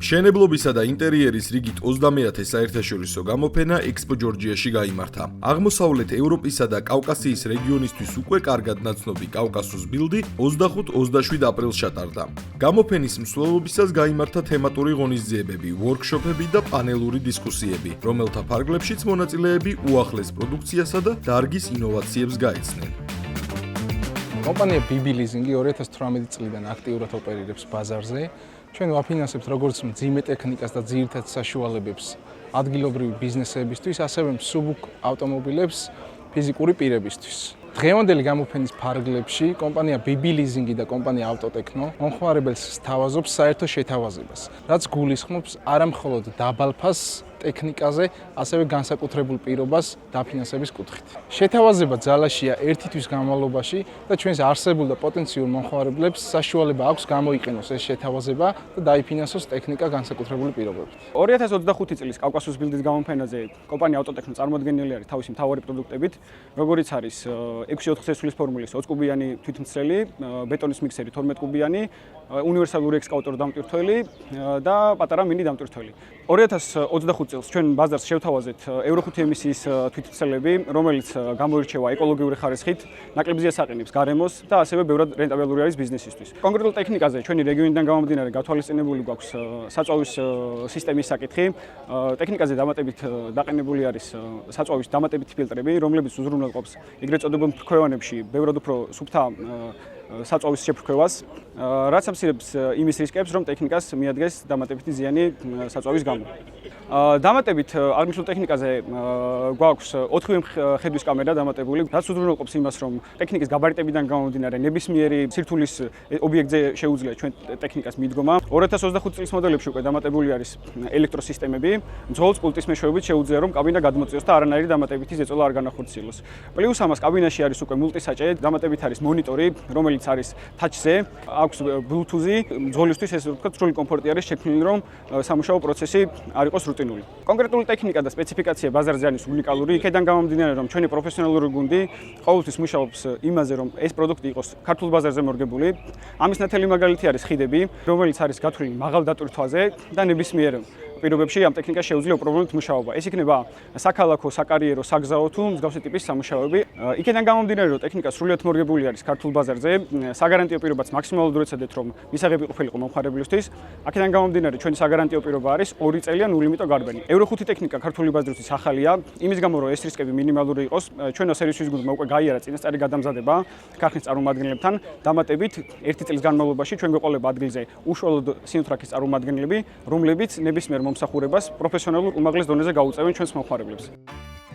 მშენებლობისა და ინტერიერის რიგით 30-ე საერთაშორისო გამოფენა ექსპო ჯორჯიაში გაიმართა. აღმოსავლეთ ევროპისა და კავკასიის რეგიონისთვის უკვე კარგად ნაცნობი კავკასუს ბილდი 25-27 აპრილს ჩატარდა. გამოფენის მსვლელობისას გაიმართა თემატური ღონისძიებები, ვორქშოპები და პანელური დისკუსიები, რომელთა ფარგლებშიც მონაწილეები უახლეს პროდუქციასა და დარგის ინოვაციებს გაეცნენ. კომპანია BB Leasing 2018 წლიდან აქტიურად ოპერირებს ბაზარზე. ჩვენ ვაფინანსებთ როგორც მძიმე ტექნიკას და ძირითად საშუალებებს ადგილობრივი ბიზნესებისთვის, ასევე მსუბუქ ავტომობილებს ფიზიკური პირებისთვის. დღევანდელი გამოფენის ფარგლებში კომპანია BB Leasing და კომპანია ავტოტექნო მომხმარებელს სთავაზობს საერთო შეთავაზებას, რაც გულისხმობს არა მხოლოდ დაბალ ფასს ტექნიკაზე, ასევე განსაკუთრებულ პირობას დაფინანსების კუთხით. შეთავაზება ძალაშია ერთი თვის განმავლობაში და ჩვენს არსებულ და პოტენციურ მომხმარებლებს საშუალება აქვს გამოიყენოს ეს შეთავაზება და დაიფინანსოს ტექნიკა განსაკუთრებული პირობებით. 2025 წლის კავკასუს ბილდის გამოფენაზე კომპანია ავტოტექნო წარმოადგენელი არის თავისი მთავარი პროდუქტებით, როგორიც არის 6-4 წესulis ფორმულის 20 კუბიანი თვითმცლელი, ბეტონის მიქსერი 12 კუბიანი, უნივერსალური ექსკავატორი დამტვირთველი და პატარა მინი დამტვირთველი. 2025 წელს ჩვენ ბაზარს შევთავაზეთ Euro 5 ემისიის თვითმცლელები, რომელიც გამოირჩევა ეკოლოგიური ხარისხით, ნაკლებზია საყენებს გარემოს და ასევე ბევრად რენტაბელური არის ბიზნესისთვის. კონკრეტულ ტექნიკაზე ჩვენი რეგიონიდან გამომდინარე გათვალისწინებული გვაქვს საწვავის სისტემის საკითხი. ტექნიკაზე დამატებით დაყენებული არის საწვავის დამატებითი ფილტრები, რომლებიც უზრუნველყოფს ეგრეთ წოდებულ ფრქვევანებში ბევრად უფრო სუფთა საწვავის შეფრქვევას, რაც ამცირებს იმის რისკებს, რომ ტექნიკას მიადგეს დამატებითი ზიანი საწვავის გამო. დამატებით აღნიშნულ ტექნიკაზე გვაქვს 4 ხედვის კამერა დამატებული, რაც უზრუნველყოფს იმას, რომ ტექნიკის გაბარიტებიდან გამომდინარე ნებისმიერი სირთულის ობიექტზე შეუძლია ჩვენ ტექნიკას მიდგომა. 2025 წლის მოდელებში უკვე დამატებული არის ელექტროსისტემები, მძღოლს პულტის მეშვეობით შეუძლია რომ კაბინა გადმოწიოს და არანაირი დამატებითი ზეწოლა არ განახორციელოს. პლუს ამას კაბინაში არის უკვე მულტისაჭე, დამატებით არის მონიტორი, რომელიც არის touch-ზე, აქვს Bluetooth-ი, მძღოლისთვის ეს ვთქვათ სრული კომფორტი არის შექმნილი, რომ სამუშაო პროცესი არ იყოს რუტინული. კონკრეტული ტექნიკა და სპეციფიკაცია ბაზარზე არის უნიკალური, იქედან გამომდინარე, რომ ჩვენი პროფესიონალური გუნდი ყოველთვის მუშაობს იმაზე, რომ ეს პროდუქტი იყოს ქართულ ბაზარზე მორგებული. ამის ნათელი მაგალითი არის ხიდები, რომელიც არის გათვლილი მაღალ დატვირთვაზე და ნებისმიერ პირობებში ამ ტექნიკას შეუძლია უპრობლემოდ მუშაობა. ეს იქნება საქალაქო, საკარიერო, საგზაო თუ მსგავსი ტიპის სამუშაოები. იქედან გამომდინარე, რომ ტექნიკა სრულიად მორგებული არის ქართულ ბაზარზე, საგარანტიო პირობაც მაქსიმალურად ეცადეთ, რომ მისაღები ყოფილიყო მომხმარებლისთვის. აქედან გამომდინარე, ჩვენი საგარანტიო პირობა არის 2 წელი ან 0 ლიმიტო გარბანი. Euro 5 ტექნიკა ქართული ბაზრისთვის ახალია, იმის გამო, რომ ეს რისკები მინიმალური იყოს, ჩვენო სერვისის გუნდმა უკვე გაიარა წინასწარი გადამზადება ქარხნის წარმომადგენლებთან, დამატებით 1 წლის განმავლობაში ჩვენ გვეყოლება ადგილზე უშუალოდ სინოტრაქის წარმომადგენლები, რომლებიც ნებისმიერ მომსახურებას პროფესიონალურ უმაღლეს დონეზე გაუწევენ ჩვენს მომხმარებლებს.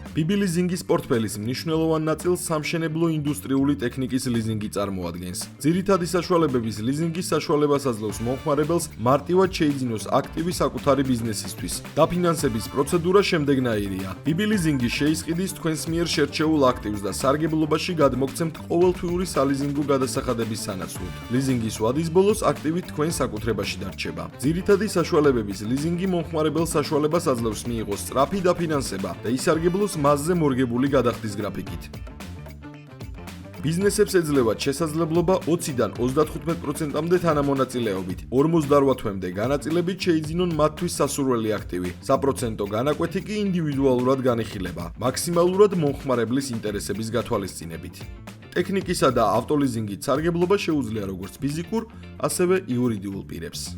BB Leasing-ის პორტფელის მნიშვნელოვან ნაწილს სამშენებლო ინდუსტრიული ტექნიკის ლიზინგი წარმოადგენს. ძირითადი საშუალებების ლიზინგი საშუალებას აძლევს მომხმარებელს მარტივად შეიძინოს აქტივი საკუთარი ბიზნესისთვის. დაფინანსების პროცედურა შემდეგნაირია. BB Leasing-ი შეისყიდის თქვენს მიერ შერჩეულ აქტივს და სარგებლობაში გადმოგცემთ ყოველთვიური სალიზინგო გადასახადების სანაცვლოდ. ლიზინგის ვადის ბოლოს აქტივი თქვენ საკუთრებაში დარჩება. ძირითადი საშუალებების ლიზინგი მომხმარებელს საშუალებას აძლევს მიიღოს სწრაფი დაფინანსება და ისარგებლოს მასზე მორგებული გადახდის გრაფიკით. ბიზნესებს ეძლევათ შესაძლებლობა 20-დან 35%-მდე თანამონაწილეობით, 48 თვემდე განაწილებით შეიძინონ მათთვის სასურველი აქტივი. საპროცენტო განაკვეთი კი ინდივიდუალურად განიხილება, მაქსიმალურად მომხმარებლის ინტერესების გათვალისწინებით. ტექნიკისა და ავტოლიზინგით სარგებლობა შეუძლია როგორც ფიზიკურ, ასევე იურიდიულ პირებს.